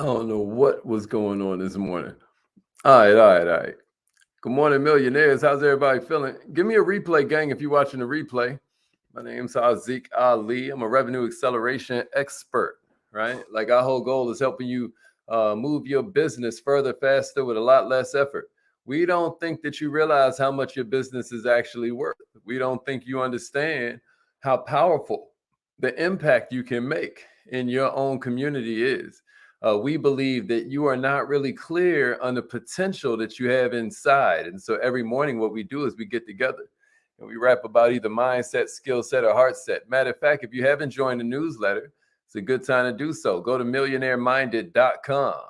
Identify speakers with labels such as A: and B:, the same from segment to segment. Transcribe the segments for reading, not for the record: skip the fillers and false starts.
A: I don't know what was going on this morning. All right. Good morning, millionaires. How's everybody feeling? Give me a replay, gang, if you're watching the replay. My name's Haziq Ali. I'm a revenue acceleration expert, right? Like our whole goal is helping you move your business further, faster, with a lot less effort. We don't think that you realize how much your business is actually worth. We don't think you understand how powerful the impact you can make in your own community is. We believe that you are not really clear on the potential that you have inside. And so every morning, what we do is we get together and we rap about either mindset, skill set, or heart set. Matter of fact, if you haven't joined the newsletter, it's a good time to do so. Go to millionaireminded.com,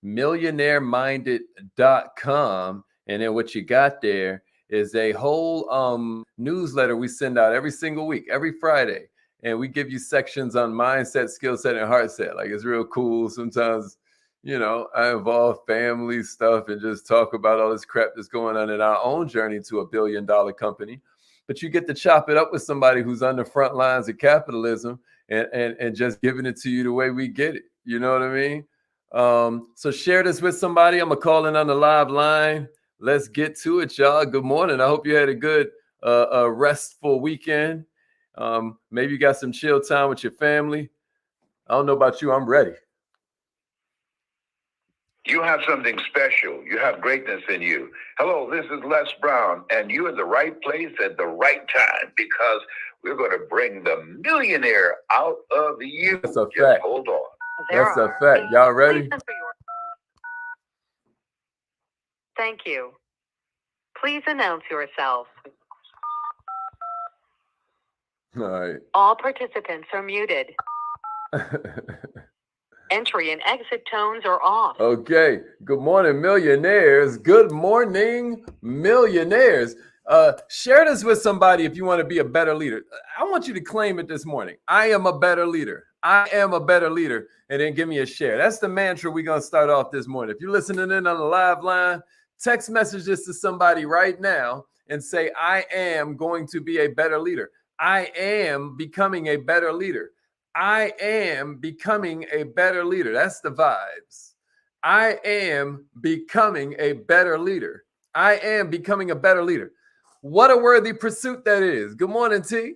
A: millionaireminded.com. And then what you got there is a whole newsletter we send out every single week, every Friday. And we give you sections on mindset, skill set, and heart set. Like, it's real cool. Sometimes, I involve family stuff and just talk about all this crap that's going on in our own journey to $1 billion company. But you get to chop it up with somebody who's on the front lines of capitalism and just giving it to you the way we get it. You know what I mean? So share this with somebody. I'm going to call in on the live line. Let's get to it, y'all. Good morning. I hope you had a good, restful weekend. Maybe you got some chill time with your family. I don't know about you. I'm ready.
B: You have something special. You have greatness in you. Hello, this is Les Brown, and you're in the right place at the right time because we're going to bring the millionaire out of you.
A: That's a
B: Just
A: fact.
B: hold on.
A: That's a fact. Y'all ready?
C: Thank you. Please announce yourself.
A: All right.
C: All participants are muted. Entry and exit tones are off.
A: Okay. Good morning, millionaires. Good morning, millionaires. Share this with somebody if you want to be a better leader. I want you to claim it this morning. I am a better leader. I am a better leader. And then give me a share. That's the mantra we're going to start off this morning. If you're listening in on the live line, text message this to somebody right now and say, I am going to be a better leader. I am becoming a better leader. I am becoming a better leader. That's the vibes. I am becoming a better leader. I am becoming a better leader. What a worthy pursuit that is. Good morning, T.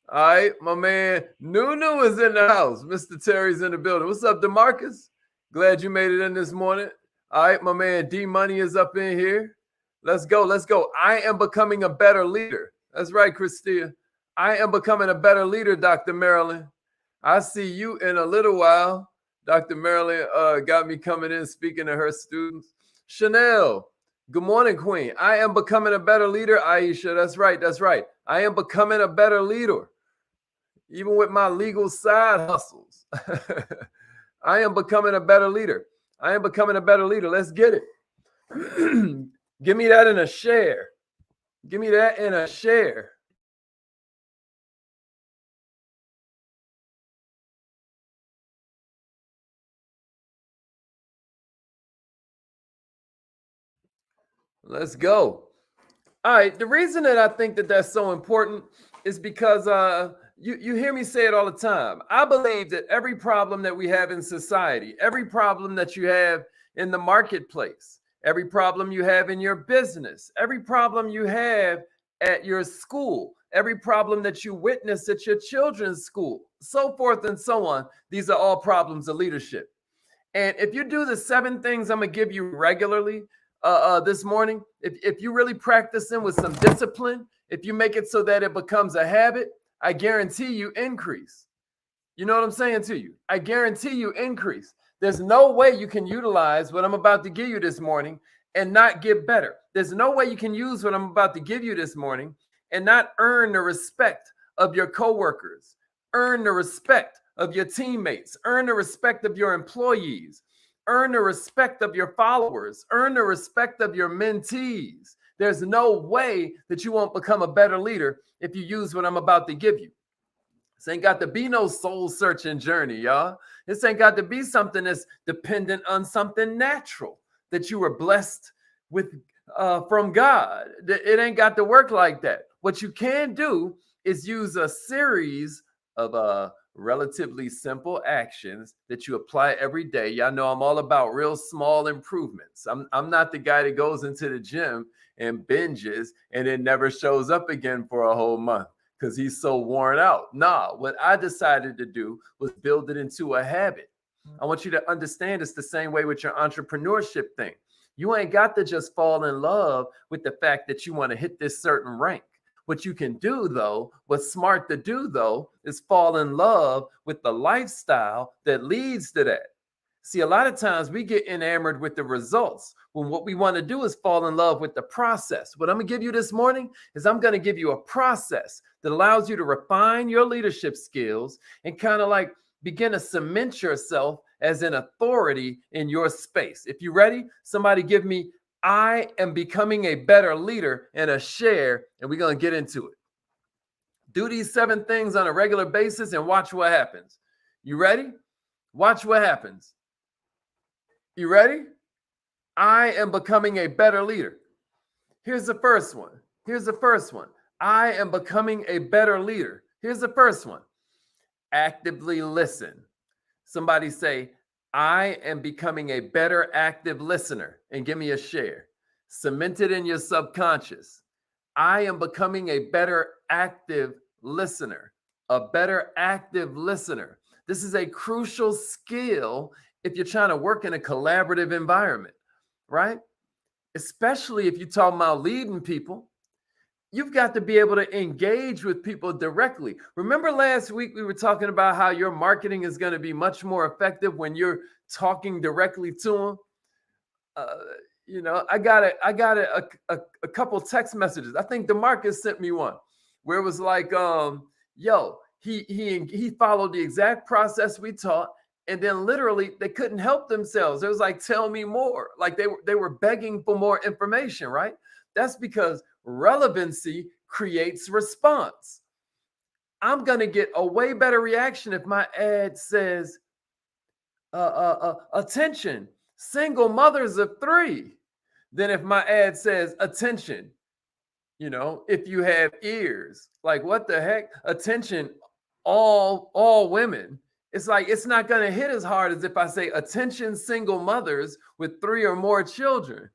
A: All right, my man Nunu is in the house. Mr. Terry's in the building. What's up, DeMarcus? Glad you made it in this morning. All right, my man D Money is up in here. Let's go. I am becoming a better leader. That's right, Christia. I am becoming a better leader, Dr. Marilyn. I see you in a little while. Dr. Marilyn got me coming in, speaking to her students. Chanel, good morning, Queen. I am becoming a better leader, Aisha. That's right. I am becoming a better leader, even with my legal side hustles. I am becoming a better leader. Let's get it. Give me that in a share. Let's go. All right. The reason that I think that that's so important is because you hear me say it all the time. I believe that every problem that we have in society, every problem that you have in the marketplace, every problem you have in your business, every problem you have at your school, every problem that you witness at your children's school, so forth and so on, these are all problems of leadership. And if you do the 7 things I'm going to give you regularly this morning, if you really practice them with some discipline, if you make it so that it becomes a habit, I guarantee you increase. You know what I'm saying to you? I guarantee you increase. There's no way you can utilize what I'm about to give you this morning and not get better. There's no way you can use what I'm about to give you this morning and not earn the respect of your coworkers, earn the respect of your teammates, earn the respect of your employees, earn the respect of your followers, earn the respect of your mentees. There's no way that you won't become a better leader if you use what I'm about to give you. This ain't got to be no soul searching journey, y'all. This ain't got to be something that's dependent on something natural that you were blessed with from God. It ain't got to work like that. What you can do is use a series of relatively simple actions that you apply every day. Y'all know I'm all about real small improvements. I'm not the guy that goes into the gym and binges and then never shows up again for a whole month because he's so worn out. Nah, what I decided to do was build it into a habit. I want you to understand it's the same way with your entrepreneurship thing. You ain't got to just fall in love with the fact that you want to hit this certain rank. What you can do, though, what's smart to do, though, is fall in love with the lifestyle that leads to that. See, a lot of times we get enamored with the results when what we want to do is fall in love with the process. What I'm going to give you this morning is I'm going to give you a process that allows you to refine your leadership skills and kind of like begin to cement yourself as an authority in your space. If you're ready, somebody give me I am becoming a better leader and a share, and we're going to get into it. Do these 7 things on a regular basis and watch what happens. You ready? Watch what happens. You ready? I am becoming a better leader. Here's the first one. I am becoming a better leader. Here's the first one. Actively listen. Somebody say, I am becoming a better active listener, and give me a share. Cement it in your subconscious. I am becoming a better active listener, a better active listener. This is a crucial skill if you're trying to work in a collaborative environment, right? Especially if you're talking about leading people. You've got to be able to engage with people directly. Remember last week we were talking about how your marketing is going to be much more effective when you're talking directly to them. I got a couple text messages. I think DeMarcus sent me one where it was like, he followed the exact process we taught, and then literally they couldn't help themselves. It was like, tell me more. Like they were begging for more information, right? That's because relevancy creates response. I'm going to get a way better reaction if my ad says, attention, single mothers of 3, than if my ad says, attention, if you have ears. Like, what the heck? Attention, all women. It's like, it's not going to hit as hard as if I say, attention, single mothers with 3 or more children.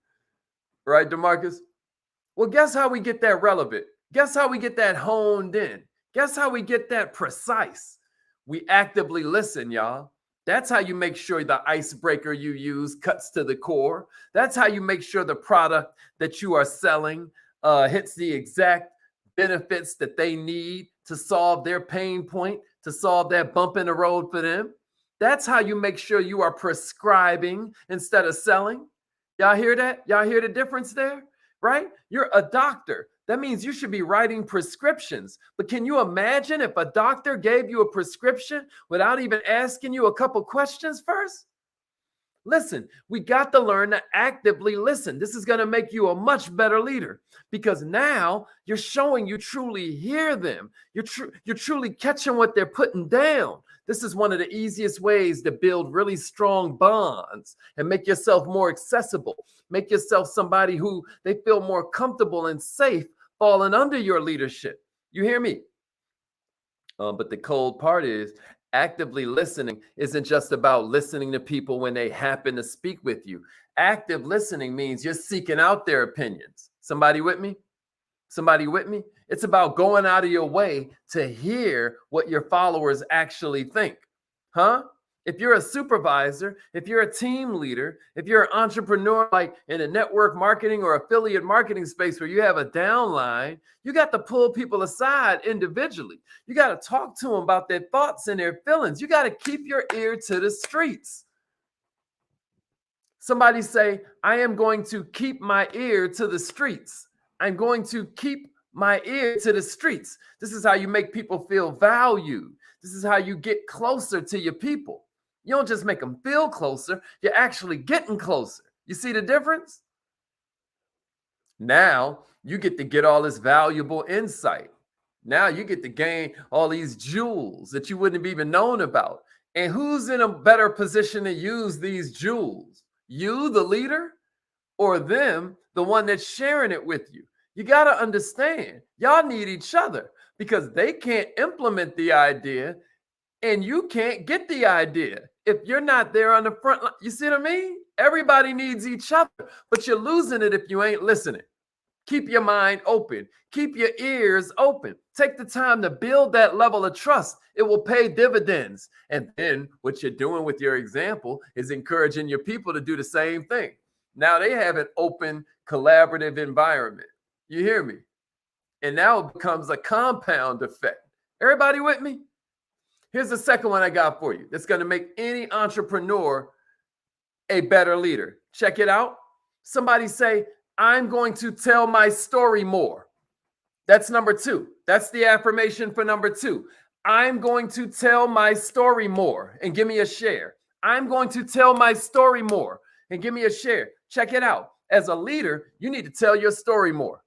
A: Right, DeMarcus? Well, guess how we get that relevant? Guess how we get that honed in? Guess how we get that precise? We actively listen, y'all. That's how you make sure the icebreaker you use cuts to the core. That's how you make sure the product that you are selling hits the exact benefits that they need to solve their pain point, to solve that bump in the road for them. That's how you make sure you are prescribing instead of selling. Y'all hear that? Y'all hear the difference there? Right? You're a doctor. That means you should be writing prescriptions. But can you imagine if a doctor gave you a prescription without even asking you a couple questions first? Listen, we got to learn to actively listen. This is going to make you a much better leader because now you're showing you truly hear them. You're truly catching what they're putting down. This is one of the easiest ways to build really strong bonds and make yourself more accessible. Make yourself somebody who they feel more comfortable and safe falling under your leadership. You hear me? But the cold part is actively listening isn't just about listening to people when they happen to speak with you. Active listening means you're seeking out their opinions. Somebody with me? Somebody with me? It's about going out of your way to hear what your followers actually think. Huh? If you're a supervisor, if you're a team leader, if you're an entrepreneur, like in a network marketing or affiliate marketing space where you have a downline, you got to pull people aside individually. You got to talk to them about their thoughts and their feelings. You got to keep your ear to the streets. Somebody say, I am going to keep my ear to the streets. I'm going to keep my ear to the streets. This is how you make people feel valued. This is how you get closer to your people. You don't just make them feel closer, you're actually getting closer. You see the difference? Now you get to get all this valuable insight. Now you get to gain all these jewels that you wouldn't have even known about. And who's in a better position to use these jewels? You, the leader, or them, the one that's sharing it with you? You got to understand, y'all need each other because they can't implement the idea and you can't get the idea if you're not there on the front line. You see what I mean? Everybody needs each other, but you're losing it if you ain't listening. Keep your mind open. Keep your ears open. Take the time to build that level of trust. It will pay dividends. And then what you're doing with your example is encouraging your people to do the same thing. Now they have an open, collaborative environment. You hear me? And now it becomes a compound effect. Everybody with me? Here's the second one I got for you that's going to make any entrepreneur a better leader. Check it out. Somebody say, I'm going to tell my story more. That's number 2. That's the affirmation for number 2. I'm going to tell my story more and give me a share. I'm going to tell my story more and give me a share. Check it out. As a leader, you need to tell your story more.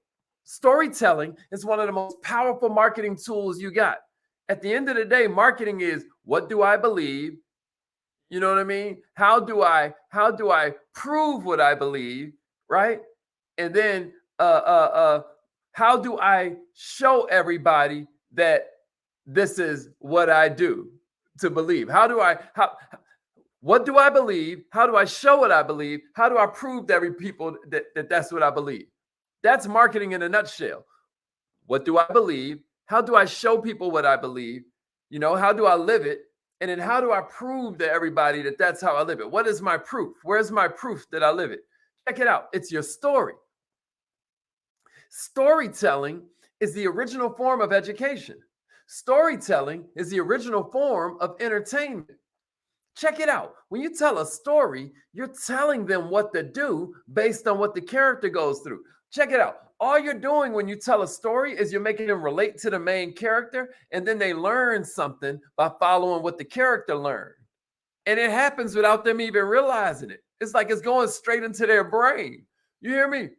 A: Storytelling is one of the most powerful marketing tools you got. At the end of the day, marketing is, what do I believe? You know what I mean? How do I prove what I believe, right? And then how do I show everybody that this is what I do to believe? What do I believe? How do I show what I believe? How do I prove to every people that that's what I believe? That's marketing in a nutshell. What do I believe? How do I show people what I believe? You know, how do I live it? And then how do I prove to everybody that that's how I live it? What is my proof? Where's my proof that I live it? Check it out. It's your story. Storytelling is the original form of education. Storytelling is the original form of entertainment. Check it out. When you tell a story, you're telling them what to do based on what the character goes through. Check it out. All you're doing when you tell a story is you're making them relate to the main character, and then they learn something by following what the character learned. And it happens without them even realizing it. It's like it's going straight into their brain. You hear me?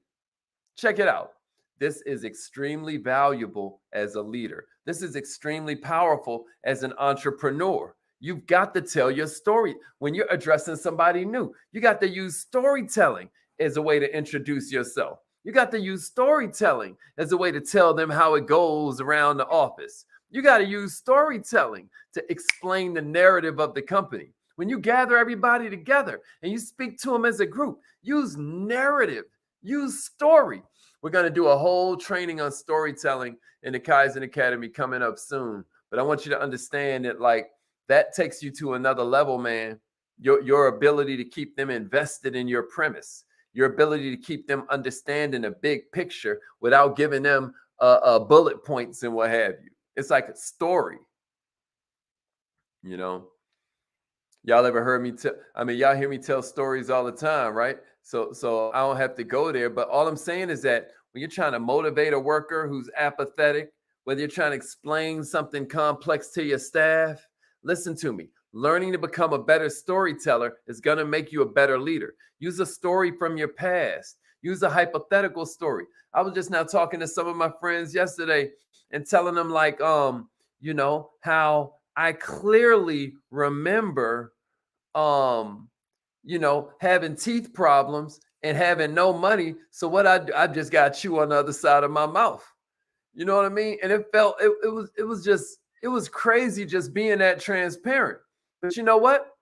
A: Check it out. This is extremely valuable as a leader. This is extremely powerful as an entrepreneur. You've got to tell your story when you're addressing somebody new. You got to use storytelling as a way to introduce yourself. You got to use storytelling as a way to tell them how it goes around the office. You got to use storytelling to explain the narrative of the company. When you gather everybody together and you speak to them as a group, use narrative, use story. We're going to do a whole training on storytelling in the Kaizen Academy coming up soon. But I want you to understand that, like, that takes you to another level, man. Your ability to keep them invested in your premise, your ability to keep them understanding a big picture without giving them bullet points and what have you. It's like a story, you know. Y'all ever heard me y'all hear me tell stories all the time, right? So I don't have to go there. But all I'm saying is that when you're trying to motivate a worker who's apathetic, whether you're trying to explain something complex to your staff, listen to me. Learning to become a better storyteller is going to make you a better leader. Use a story from your past. Use a hypothetical story. I was just now talking to some of my friends yesterday and telling them, like, you know, how I clearly remember, you know, having teeth problems and having no money. So what I just got chew on the other side of my mouth. You know what I mean? And it was crazy just being that transparent. But you know what?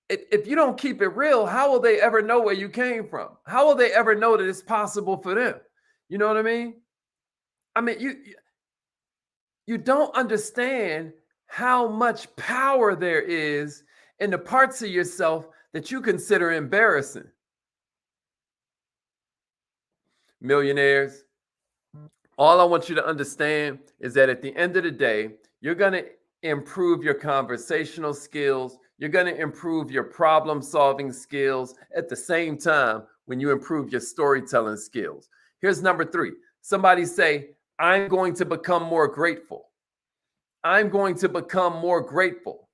A: If you don't keep it real, how will they ever know where you came from? How will they ever know that it's possible for them? You know what I mean? I mean, you don't understand how much power there is in the parts of yourself that you consider embarrassing. Millionaires, all I want you to understand is that at the end of the day, you're going to improve your conversational skills. You're going to improve your problem-solving skills at the same time when you improve your storytelling skills. Here's number 3. Somebody say, I'm going to become more grateful. I'm going to become more grateful.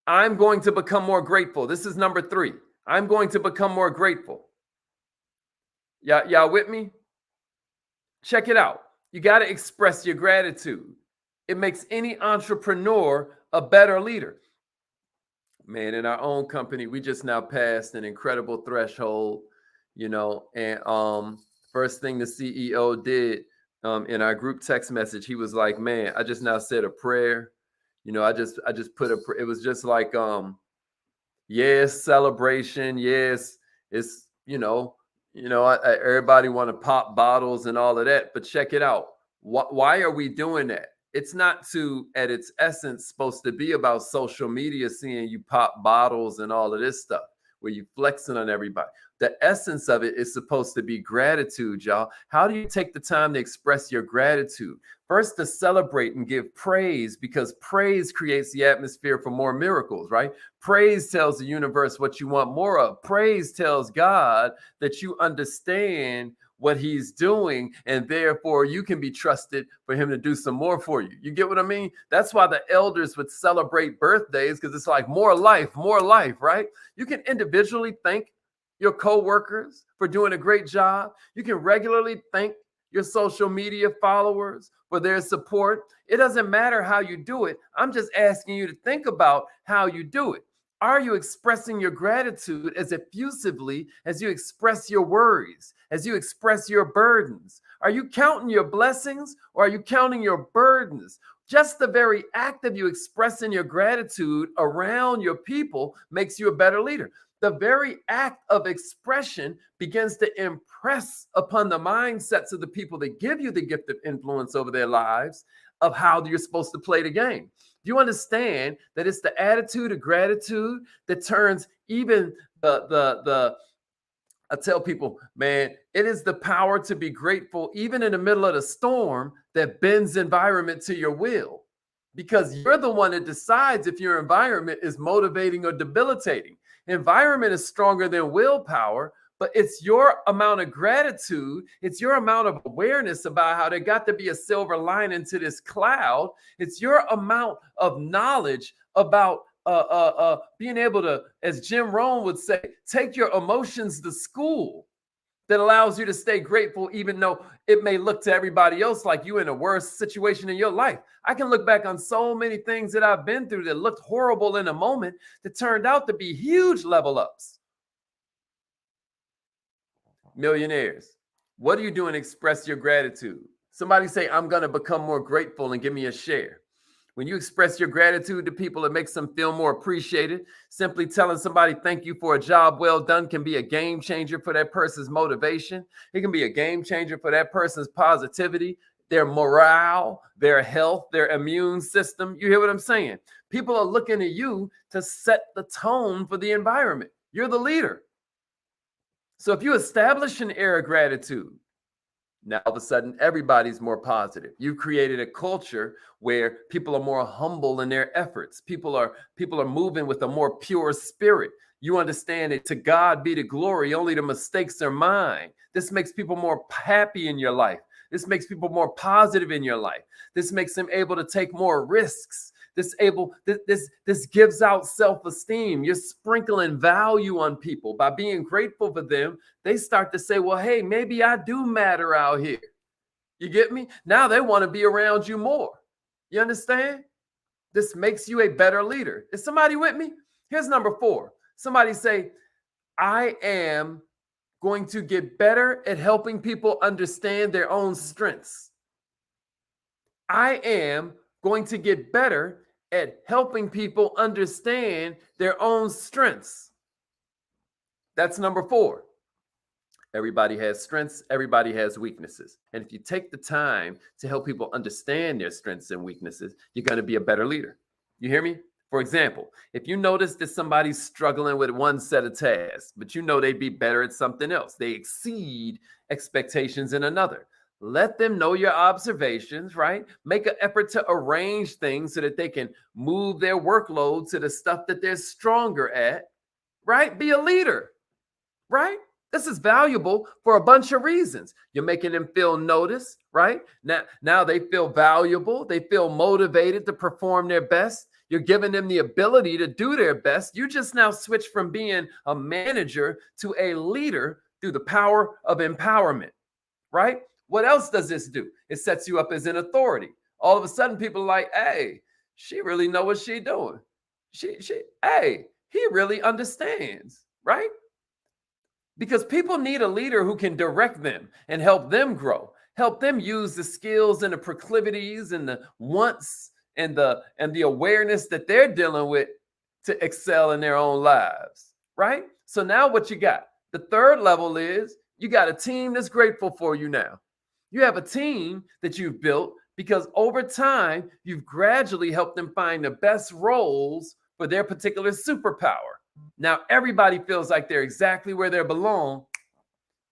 A: I'm going to become more grateful. This is number 3. I'm going to become more grateful. Y'all with me? Check it out. You got to express your gratitude. It makes any entrepreneur a better leader. Man, in our own company, we just now passed an incredible threshold, you know, and first thing the CEO did in our group text message. He was like, "Man, I just now said a prayer. I just put a. It was just like, yes, celebration. Yes, it's everybody want to pop bottles and all of that. But check it out. Why are we doing that? It's not at its essence, supposed to be about social media seeing you pop bottles and all of this stuff where you flexing on everybody. The essence of it is supposed to be gratitude, y'all. How do you take the time to express your gratitude? First, to celebrate and give praise, because praise creates the atmosphere for more miracles, right? Praise tells the universe what you want more of. Praise tells God that you understand what he's doing, and therefore you can be trusted for him to do some more for you. You get what I mean? That's why the elders would celebrate birthdays, because it's like more life, right? You can individually thank your coworkers for doing a great job. You can regularly thank your social media followers for their support. It doesn't matter how you do it. I'm just asking you to think about how you do it. Are you expressing your gratitude as effusively as you express your worries, as you express your burdens? Are you counting your blessings, or are you counting your burdens? Just the very act of you expressing your gratitude around your people makes you a better leader. The very act of expression begins to impress upon the mindsets of the people that give you the gift of influence over their lives of how you're supposed to play the game. Do you understand that it's the attitude of gratitude that turns even I tell people, man, it is the power to be grateful even in the middle of the storm that bends environment to your will, because you're the one that decides if your environment is motivating or debilitating. Environment is stronger than willpower, but it's your amount of gratitude. It's your amount of awareness about how there got to be a silver lining to this cloud. It's your amount of knowledge about being able to, as Jim Rohn would say, take your emotions to school, that allows you to stay grateful, even though it may look to everybody else like you in a worse situation in your life. I can look back on so many things that I've been through that looked horrible in a moment that turned out to be huge level ups. Millionaires, what are you doing to express your gratitude? Somebody say, I'm going to become more grateful, and give me a share. When you express your gratitude to people, it makes them feel more appreciated. Simply telling somebody thank you for a job well done can be a game changer for that person's motivation. It can be a game changer for that person's positivity, their morale, their health, their immune system. You hear what I'm saying? People are looking at you to set the tone for the environment. You're the leader. So if you establish an air of gratitude, now all of a sudden everybody's more positive. You've created a culture where people are more humble in their efforts. People are moving with a more pure spirit. You understand it. To God be the glory. Only the mistakes are mine. This makes people more happy in your life. This makes people more positive in your life. This makes them able to take more risks. This gives out self-esteem. You're sprinkling value on people by being grateful for them. They start to say, well, hey, maybe I do matter out here. You get me? Now they want to be around you more. You understand? This makes you a better leader. Is somebody with me? Here's number 4. Somebody say, I am going to get better at helping people understand their own strengths. I am going to get better at helping people understand their own strengths. That's number 4. Everybody has strengths, everybody has weaknesses. And if you take the time to help people understand their strengths and weaknesses, you're going to be a better leader. You hear me? For example, if you notice that somebody's struggling with one set of tasks, but you know they'd be better at something else, they exceed expectations in another. Let them know your observations, right? Make an effort to arrange things so that they can move their workload to the stuff that they're stronger at, right? Be a leader, right? This is valuable for a bunch of reasons. You're making them feel noticed, right? Now they feel valuable. They feel motivated to perform their best. You're giving them the ability to do their best. You just now switch from being a manager to a leader through the power of empowerment, right? What else does this do? It sets you up as an authority. All of a sudden, people are like, hey, she really know what she doing. Hey, he really understands, right? Because people need a leader who can direct them and help them grow, Help them use the skills and the proclivities and the wants and the awareness that they're dealing with to excel in their own lives, right? So now what you got? The third level is you got a team that's grateful for you now. You have a team that you've built because over time, you've gradually helped them find the best roles for their particular superpower. Now, everybody feels like they're exactly where they belong,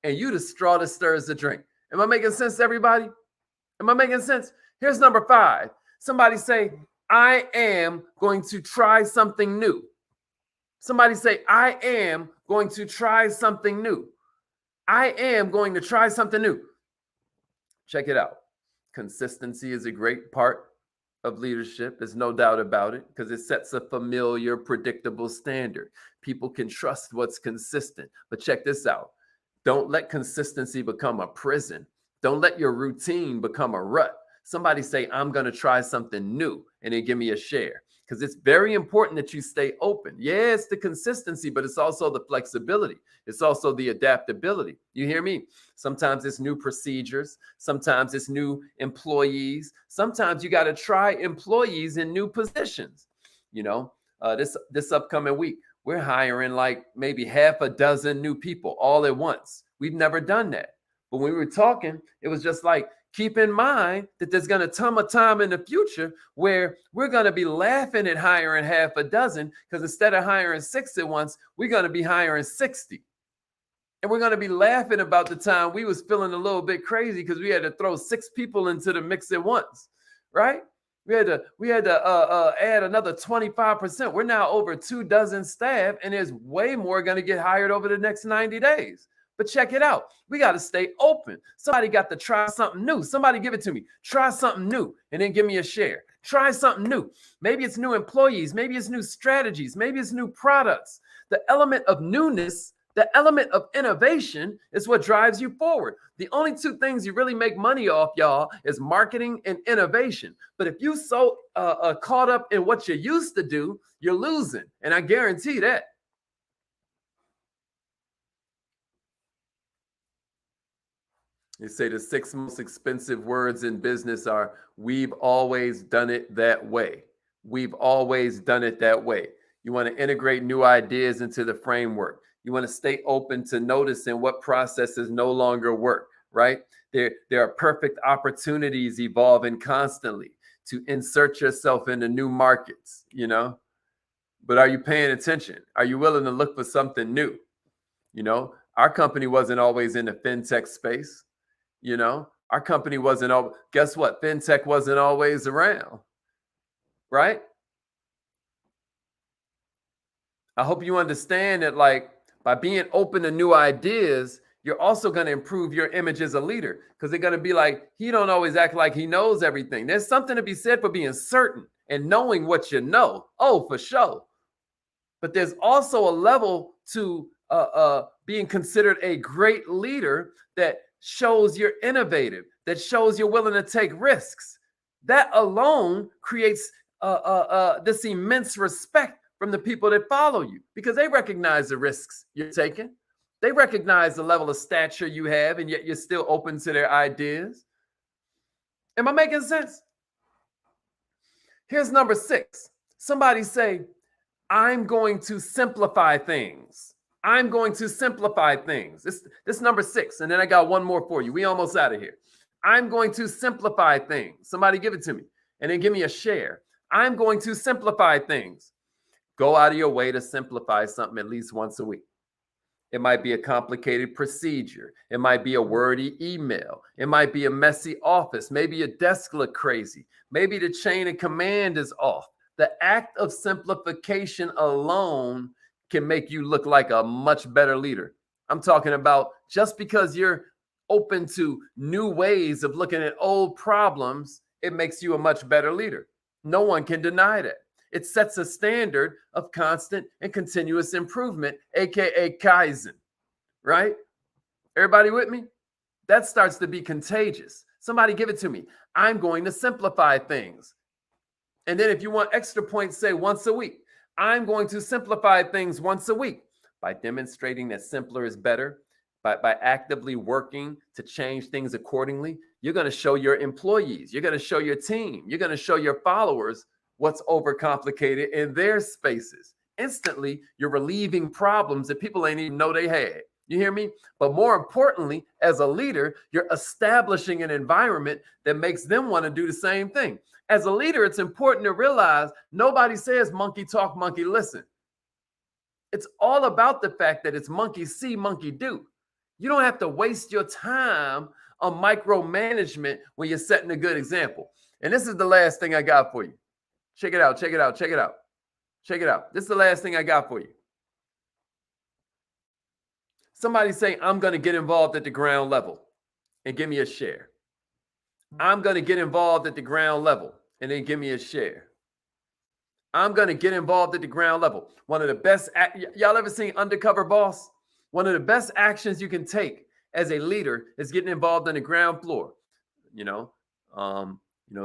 A: and you the straw that stirs the drink. Am I making sense to everybody? Am I making sense? Here's number 5. Somebody say, I am going to try something new. Somebody say, I am going to try something new. I am going to try something new. Check it out. Consistency is a great part of leadership. There's no doubt about it because it sets a familiar, predictable standard. People can trust what's consistent. But check this out. Don't let consistency become a prison. Don't let your routine become a rut. Somebody say, I'm going to try something new, and then give me a share. Because it's very important that you stay open. Yeah, it's the consistency, but it's also the flexibility. It's also the adaptability. You hear me? Sometimes it's new procedures. Sometimes it's new employees. Sometimes you got to try employees in new positions. You know, this upcoming week, we're hiring like maybe half a dozen new people all at once. We've never done that. But when we were talking, it was just like, keep in mind that there's going to come a time in the future where we're going to be laughing at hiring half a dozen because instead of hiring 6 at once, we're going to be hiring 60. And we're going to be laughing about the time we was feeling a little bit crazy because we had to throw 6 people into the mix at once, right? We had to add another 25%. We're now over 24 staff, and there's way more going to get hired over the next 90 days. But check it out. We got to stay open. Somebody got to try something new. Somebody give it to me. Try something new and then give me a share. Try something new. Maybe it's new employees. Maybe it's new strategies. Maybe it's new products. The element of newness, the element of innovation is what drives you forward. The only 2 things you really make money off, y'all, is marketing and innovation. But if you so caught up in what you used to do, you're losing. And I guarantee that. They say the 6 most expensive words in business are, we've always done it that way. We've always done it that way. You want to integrate new ideas into the framework. You want to stay open to noticing what processes no longer work, right? There are perfect opportunities evolving constantly to insert yourself into new markets, you know? But are you paying attention? Are you willing to look for something new? You know, our company wasn't always in the fintech space. You know, our company wasn't all, guess what? Fintech wasn't always around, right? I hope you understand that, like, by being open to new ideas, you're also going to improve your image as a leader because they're going to be like, he don't always act like he knows everything. There's something to be said for being certain and knowing what you know. Oh, for sure. But there's also a level to being considered a great leader that shows you're innovative, that shows you're willing to take risks. That alone creates this immense respect from the people that follow you because they recognize the risks you're taking. They recognize the level of stature you have, and yet you're still open to their ideas. Am I making sense? Here's number 6. Somebody say, I'm going to simplify things. I'm going to simplify things. This number 6. And then I got one more for you. We almost out of here. I'm going to simplify things. Somebody give it to me and then give me a share. I'm going to simplify things. Go out of your way to simplify something at least once a week. It might be a complicated procedure. It might be a wordy email. It might be a messy office. Maybe your desk look crazy. Maybe the chain of command is off. The act of simplification alone can make you look like a much better leader. I'm talking about just because you're open to new ways of looking at old problems, it makes you a much better leader. No one can deny that. It sets a standard of constant and continuous improvement, aka Kaizen, right? Everybody with me? That starts to be contagious. Somebody give it to me. I'm going to simplify things. And then if you want extra points, say once a week. I'm going to simplify things once a week by demonstrating that simpler is better. by actively working to change things accordingly, you're going to show your employees, you're going to show your team, you're going to show your followers what's overcomplicated in their spaces. Instantly, you're relieving problems that people ain't even know they had. You hear me? But more importantly, as a leader, you're establishing an environment that makes them want to do the same thing. As a leader, it's important to realize nobody says monkey talk, monkey listen. It's all about the fact that it's monkey see, monkey do. You don't have to waste your time on micromanagement when you're setting a good example. And this is the last thing I got for you. Check it out, check it out, check it out. Check it out. This is the last thing I got for you. Somebody say, I'm going to get involved at the ground level and give me a share. I'm going to get involved at the ground level and then give me a share. I'm going to get involved at the ground level. One of the best, y'all ever seen Undercover Boss? One of the best actions you can take as a leader is getting involved on the ground floor.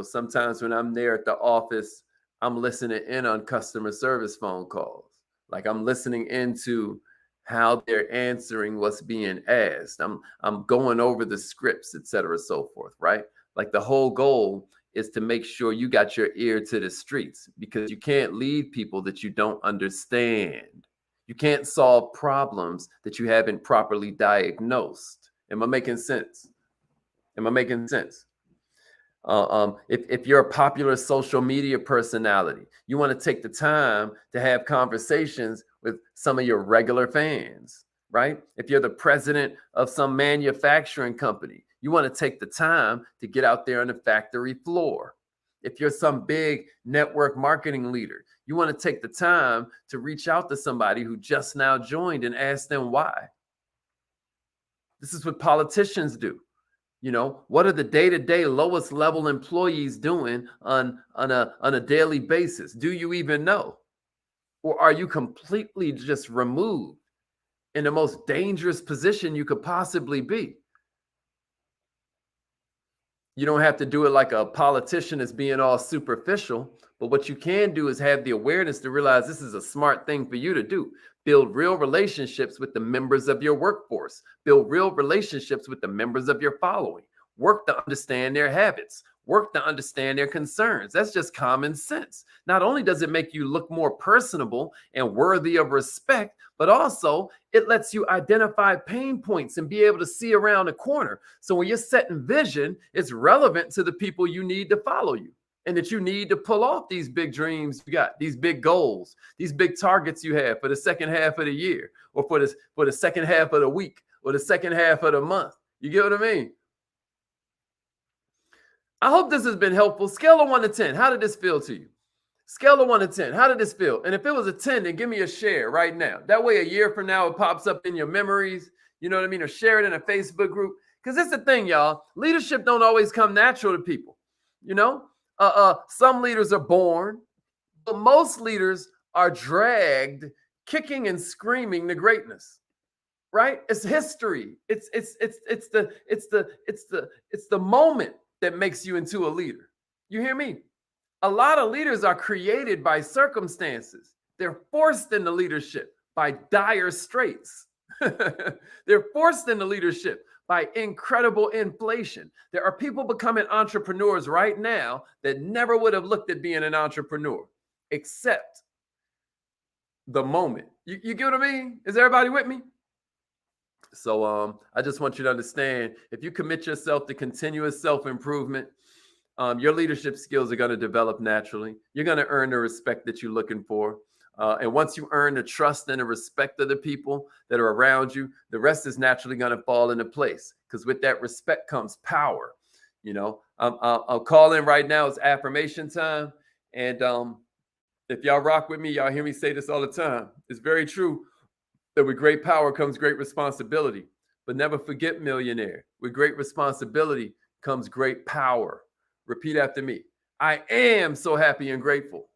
A: Sometimes when I'm there at the office, I'm listening in on customer service phone calls. Like I'm listening into how they're answering what's being asked. I'm going over the scripts, et cetera, so forth, right? Like the whole goal is to make sure you got your ear to the streets, because you can't lead people that you don't understand. You can't solve problems that you haven't properly diagnosed. Am I making sense? Am I making sense? If you're a popular social media personality, you want to take the time to have conversations with some of your regular fans, right? If you're the president of some manufacturing company, you want to take the time to get out there on the factory floor. If you're some big network marketing leader, you want to take the time to reach out to somebody who just now joined and ask them why. This is what politicians do. What are the day-to-day lowest level employees doing on a daily basis? Do you even know? Or are you completely just removed in the most dangerous position you could possibly be? You don't have to do it like a politician that's being all superficial, but what you can do is have the awareness to realize this is a smart thing for you to do. Build real relationships with the members of your workforce. Build real relationships with the members of your following. Work to understand their habits. Work to understand their concerns. That's just common sense. Not only does it make you look more personable and worthy of respect, but also it lets you identify pain points and be able to see around the corner. So when you're setting vision, it's relevant to the people you need to follow you, and that you need to pull off these big dreams you got, these big goals, these big targets you have for the second half of the year, or for the second half of the week, or the second half of the month. You get what I mean? I hope this has been helpful. Scale of 1 to 10. How did this feel to you? Scale of 1 to 10. How did this feel? And if it was a 10, then give me a share right now. That way, a year from now, it pops up in your memories. You know what I mean? Or share it in a Facebook group. Because it's the thing, y'all. Leadership don't always come natural to people. Some leaders are born, but most leaders are dragged, kicking and screaming to greatness. Right? It's history. It's the moment that makes you into a leader. You hear me? A lot of leaders are created by circumstances. They're forced into leadership by dire straits. They're forced into leadership by incredible inflation. There are people becoming entrepreneurs right now that never would have looked at being an entrepreneur, except the moment. You get what I mean? Is everybody with me? So I just want you to understand, if you commit yourself to continuous self-improvement, your leadership skills are going to develop naturally. You're going to earn the respect that you're looking for. And once you earn the trust and the respect of the people that are around you, the rest is naturally going to fall into place, because with that respect comes power. I'll call in right now. It's affirmation time. And if y'all rock with me, y'all hear me say this all the time. It's very true that with great power comes great responsibility. But never forget, millionaire, with great responsibility comes great power. Repeat after me. I am so happy and grateful